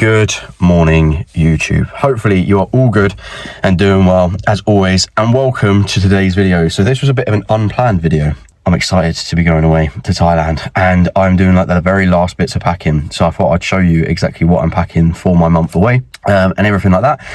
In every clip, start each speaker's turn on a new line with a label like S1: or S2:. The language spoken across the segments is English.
S1: Good morning, YouTube. Hopefully you are all good and doing well as always, and welcome to today's video. So this was a bit of an unplanned video. I'm excited to be going away to Thailand, and I'm doing like the very last bits of packing. So I thought I'd show you exactly what I'm packing for my month away and everything like that.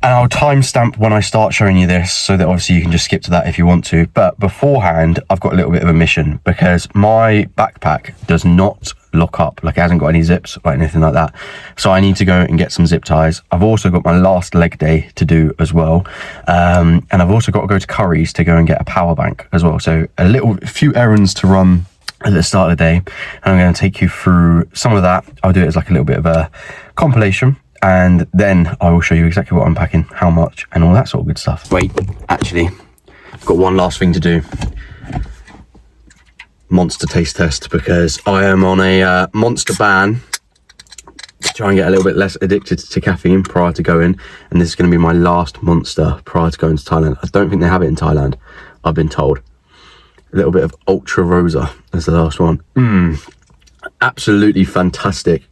S1: And I'll timestamp when I start showing you this so that obviously you can just skip to that if you want to. But beforehand, I've got a little bit of a mission because my backpack does not lock up. Like, it hasn't got any zips or anything like that. So I need to go and get some zip ties. I've also got my last leg day to do as well. And I've also got to go to Curry's to go and get a power bank as well. So a few errands to run at the start of the day. And I'm going to take you through some of that. I'll do it as like a little bit of a compilation. And then I will show you exactly what I'm packing, how much, and all that sort of good stuff. Wait, actually, I've got one last thing to do. Monster taste test, because I am on a monster ban to try and get a little bit less addicted to caffeine prior to going. And this is going to be my last monster prior to going to Thailand. I don't think they have it in Thailand, I've been told. A little bit of Ultra Rosa as the last one. Absolutely fantastic.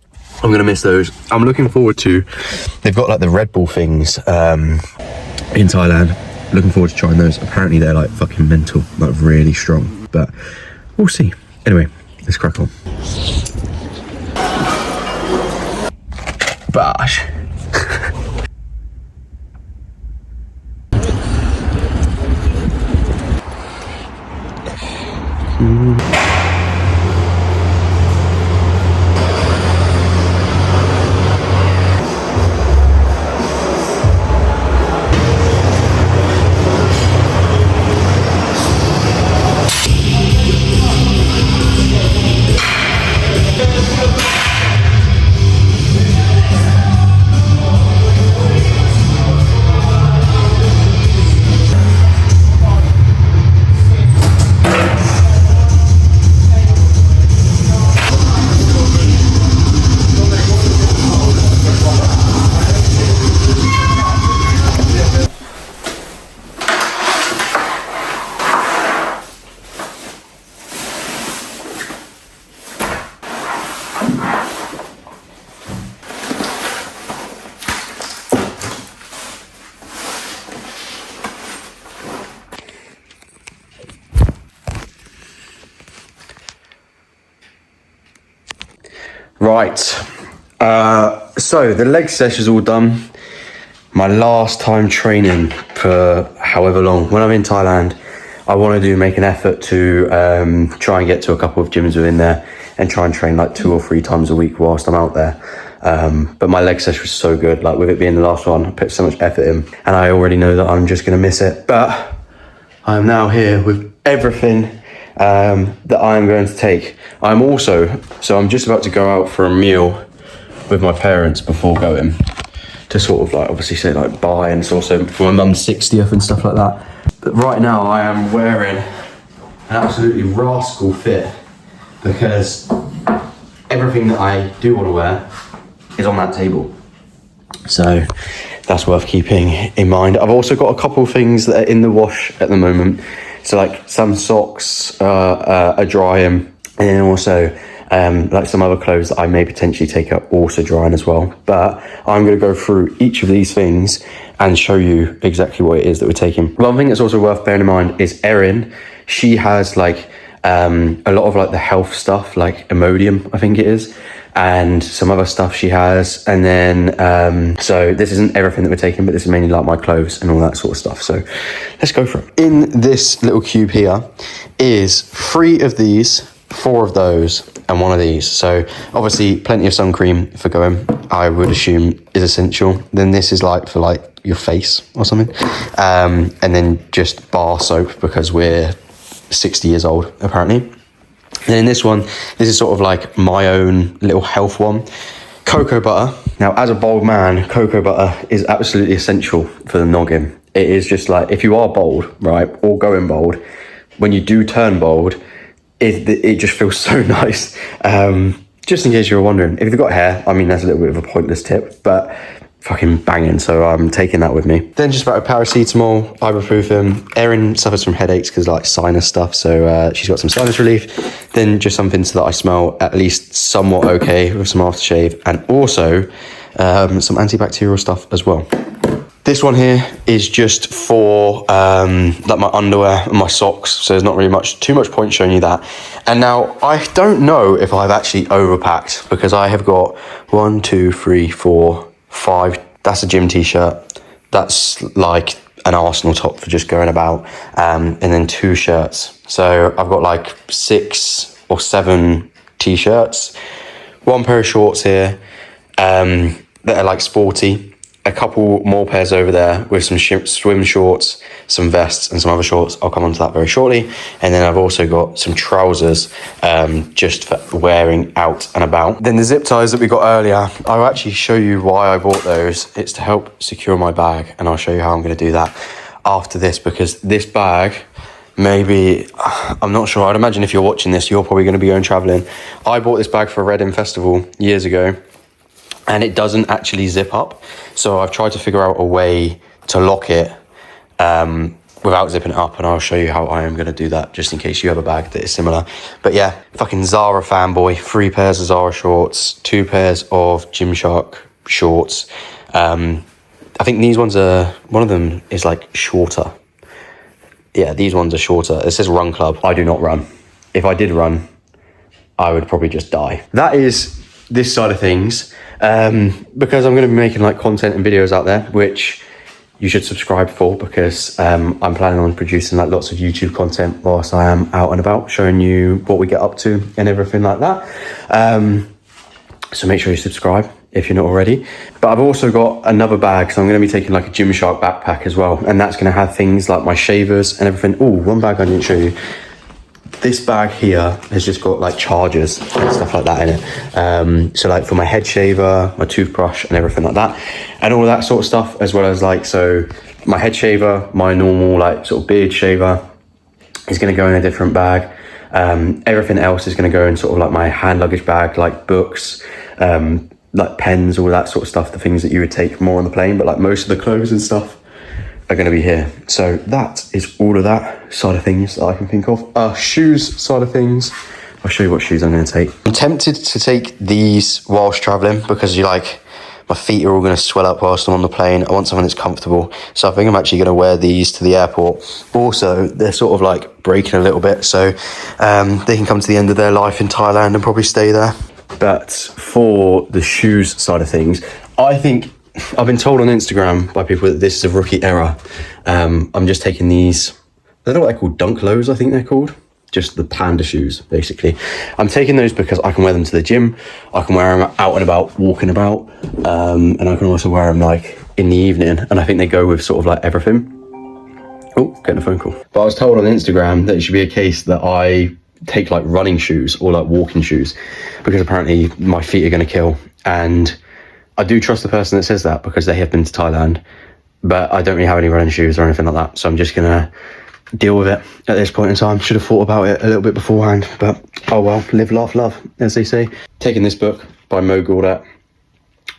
S1: I'm going to miss those. I'm looking forward to, they've got like the Red Bull things in Thailand. Looking forward to trying those. Apparently they're like fucking mental, like really strong, but we'll see. Anyway, let's crack on. Bash. Right, so the leg session's all done. My last time training for however long. When I'm in Thailand, I want to make an effort to try and get to a couple of gyms within there and try and train like 2 or 3 times a week whilst I'm out there. But my leg session was so good, like with it being the last one, I put so much effort in, and I already know that I'm just going to miss it. But I'm now here with everything that I'm going to take. I'm just about to go out for a meal with my parents before going to sort of like obviously say like bye, and it's also for my mum's 60th and stuff like that. But right now I am wearing an absolutely rascal fit because everything that I do want to wear is on that table. So that's worth keeping in mind. I've also got a couple of things that are in the wash at the moment. So like some socks are drying, and then also like some other clothes that I may potentially take are also drying as well. But I'm going to go through each of these things and show you exactly what it is that we're taking. One thing that's also worth bearing in mind is Erin. She has like a lot of like the health stuff, like Imodium, I think it is, and some other stuff she has. And then, so this isn't everything that we're taking, but this is mainly like my clothes and all that sort of stuff. So let's go for it. In this little cube here is 3 of these, 4 of those, and 1 of these. So obviously plenty of sun cream for going, I would assume is essential. Then this is like for like your face or something. And then just bar soap because we're 60 years old apparently. And in this one, this is sort of like my own little health one. Cocoa butter. Now, as a bald man, cocoa butter is absolutely essential for the noggin. It is just like, if you are bald, right, or going bald, when you do turn bald, it just feels so nice. Just in case you were wondering, if you've got hair, I mean, that's a little bit of a pointless tip, but fucking banging, so I'm taking that with me. Then just about a paracetamol, ibuprofen. Erin suffers from headaches because like sinus stuff, so she's got some sinus relief. Then just something so that I smell at least somewhat okay with some aftershave, and also some antibacterial stuff as well. This one here is just for like my underwear and my socks, so there's not really too much point showing you that. And now I don't know if I've actually overpacked, because I have got 1, 2, 3, 4, 5. That's a gym t-shirt. That's like an Arsenal top for just going about, and then 2 shirts. So I've got like 6 or 7 t-shirts, 1 pair of shorts here that are like sporty. A couple more pairs over there with some swim shorts, some vests, and some other shorts. I'll come on to that very shortly. And then I've also got some trousers just for wearing out and about. Then the zip ties that we got earlier, I'll actually show you why I bought those. It's to help secure my bag, and I'll show you how I'm going to do that after this, because this bag, maybe, I'm not sure. I'd imagine if you're watching this, you're probably going to be going traveling. I bought this bag for a Reading festival years ago, and it doesn't actually zip up. So I've tried to figure out a way to lock it without zipping it up, and I'll show you how I am going to do that, just in case you have a bag that is similar. But yeah, fucking Zara fanboy. 3 pairs of Zara shorts, 2 pairs of Gymshark shorts. I think these ones are, one of them is like shorter. Yeah, these ones are shorter. It says Run Club. I do not run. If I did run, I would probably just die. That is this side of things. Because I'm going to be making like content and videos out there, which you should subscribe for, because I'm planning on producing like lots of YouTube content whilst I am out and about, showing you what we get up to and everything like that. So make sure you subscribe if you're not already. But I've also got another bag, so I'm going to be taking like a Gymshark backpack as well, and that's going to have things like my shavers and everything. Oh, one bag I didn't show you. This bag here has just got like chargers and stuff like that in it. So like for my head shaver, my toothbrush and everything like that, and all of that sort of stuff, as well as like, so my head shaver, my normal like sort of beard shaver is going to go in a different bag. Everything else is going to go in sort of like my hand luggage bag, like books, like pens, all that sort of stuff, the things that you would take more on the plane, but like most of the clothes and stuff are going to be here. So that is all of that side of things that I can think of. Shoes side of things, I'll show you what shoes I'm going to take. I'm tempted to take these whilst traveling, because my feet are all going to swell up whilst I'm on the plane. I want something that's comfortable, so I think I'm actually going to wear these to the airport. Also, they're sort of like breaking a little bit, so they can come to the end of their life in Thailand and probably stay there. But for the shoes side of things, I think I've been told on Instagram by people that this is a rookie error. I'm just taking these, I don't know what they're called, dunk lows, I think they're called. Just the panda shoes, basically. I'm taking those because I can wear them to the gym. I can wear them out and about, walking about. And I can also wear them like in the evening. And I think they go with sort of like everything. Oh, getting a phone call. But I was told on Instagram that it should be a case that I take like running shoes or like walking shoes, because apparently my feet are going to kill. And I do trust the person that says that, because they have been to Thailand, but I don't really have any running shoes or anything like that. So I'm just going to deal with it at this point in time. Should have thought about it a little bit beforehand, but oh well, live, laugh, love, as they say. Taking this book by Mo Gawdat,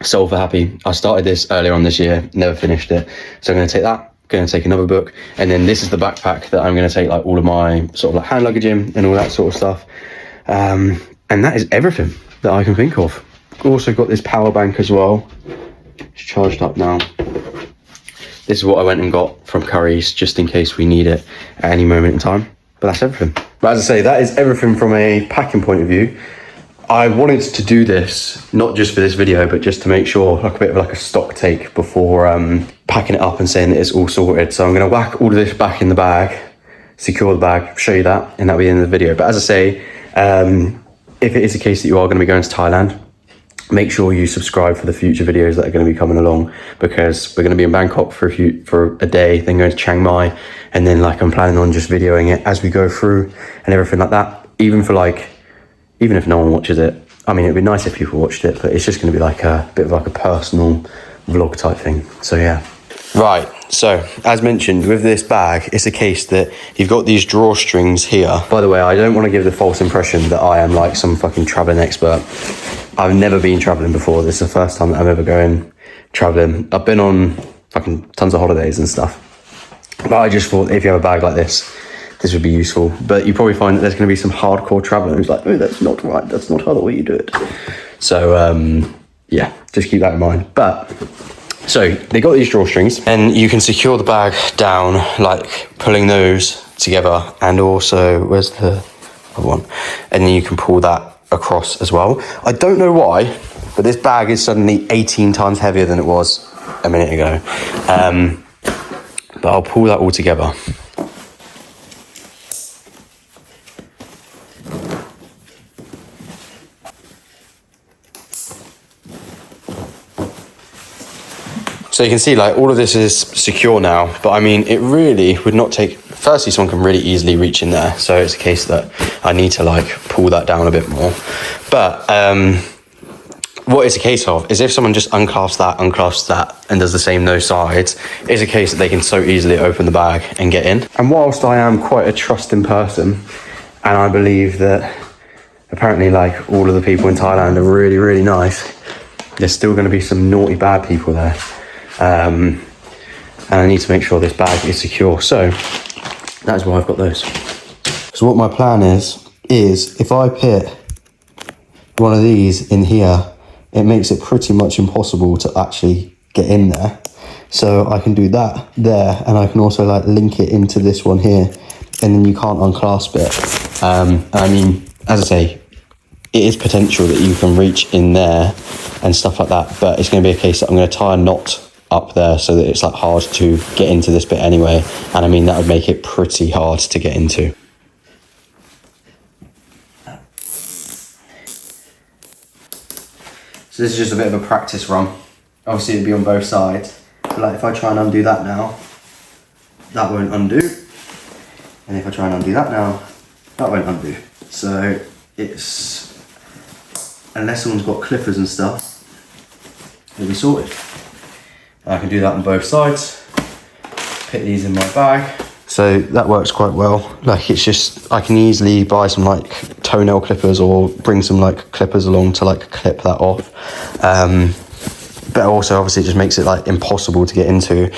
S1: Soul for Happy. I started this earlier on this year, never finished it. So I'm going to take that, going to take another book. And then this is the backpack that I'm going to take like all of my sort of like hand luggage in and all that sort of stuff. And that is everything that I can think of. Also got this power bank as well. It's charged up now. This is what I went and got from Curry's, just in case we need it at any moment in time. But that's everything. But as I say, that is everything from a packing point of view. I wanted to do this, not just for this video, but just to make sure, like a bit of like a stock take before packing it up and saying that it's all sorted. So I'm going to whack all of this back in the bag, secure the bag, show you that, and that'll be the end of the video. But as I say, if it is the case that you are going to be going to Thailand, make sure you subscribe for the future videos that are going to be coming along, because we're going to be in Bangkok for a day, then going to Chiang Mai, and then like I'm planning on just videoing it as we go through and everything like that. Even if no one watches it, I mean, it'd be nice if people watched it, but it's just going to be like a bit of like a personal vlog type thing. So yeah. Right, so as mentioned, with this bag, it's a case that you've got these drawstrings here. By the way, I don't want to give the false impression that I am like some fucking traveling expert. I've never been traveling before. This is the first time that I'm ever going traveling. I've been on fucking tons of holidays and stuff, but I just thought if you have a bag like this would be useful. But you probably find that there's going to be some hardcore traveler who's like, oh, that's not right. That's not how the way you do it. So yeah, just keep that in mind. But so they got these drawstrings, and you can secure the bag down, like pulling those together, and also where's the other one? And then you can pull that across as well. I don't know why, but this bag is suddenly 18 times heavier than it was a minute ago. But I'll pull that all together. So you can see like all of this is secure now, but I mean, it really would not take, firstly, someone can really easily reach in there. So it's a case that I need to like pull that down a bit more. But what it's a case of is if someone just unclasps that and does the same no sides, it's a case that they can so easily open the bag and get in. And whilst I am quite a trusting person, and I believe that apparently like all of the people in Thailand are really, really nice, there's still going to be some naughty bad people there. And I need to make sure this bag is secure. So that's why I've got those. So what my plan is if I put one of these in here, it makes it pretty much impossible to actually get in there. So I can do that there, and I can also like link it into this one here, and then you can't unclasp it. I mean, as I say, it is potential that you can reach in there and stuff like that, but it's going to be a case that I'm going to tie a knot up there so that it's like hard to get into this bit anyway. And I mean, that would make it pretty hard to get into. So this is just a bit of a practice run. Obviously it'd be on both sides, but like if I try and undo that now, that won't undo. And if I try and undo that now, that won't undo. So it's, unless someone's got clippers and stuff, it'll be sorted. I can do that on both sides, put these in my bag. So that works quite well. Like it's just, I can easily buy some like toenail clippers or bring some like clippers along to like clip that off. But also obviously it just makes it like impossible to get into.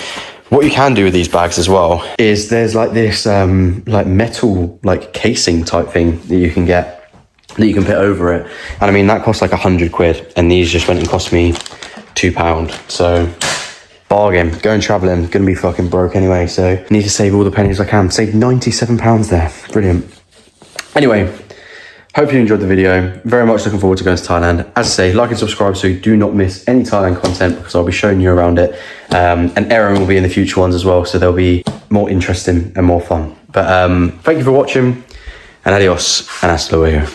S1: What you can do with these bags as well is there's like this like metal like casing type thing that you can get, that you can put over it. And I mean, that costs like 100 quid, and these just went and cost me £2. So bargain. Going travelling, gonna be fucking broke anyway, so need to save all the pennies I can. Save £97 there. Brilliant. Anyway, hope you enjoyed the video. Very much looking forward to going to Thailand. As I say, like and subscribe so you do not miss any Thailand content, because I'll be showing you around it. And Erin will be in the future ones as well, so they'll be more interesting and more fun. But thank you for watching, and adios, and hasta luego.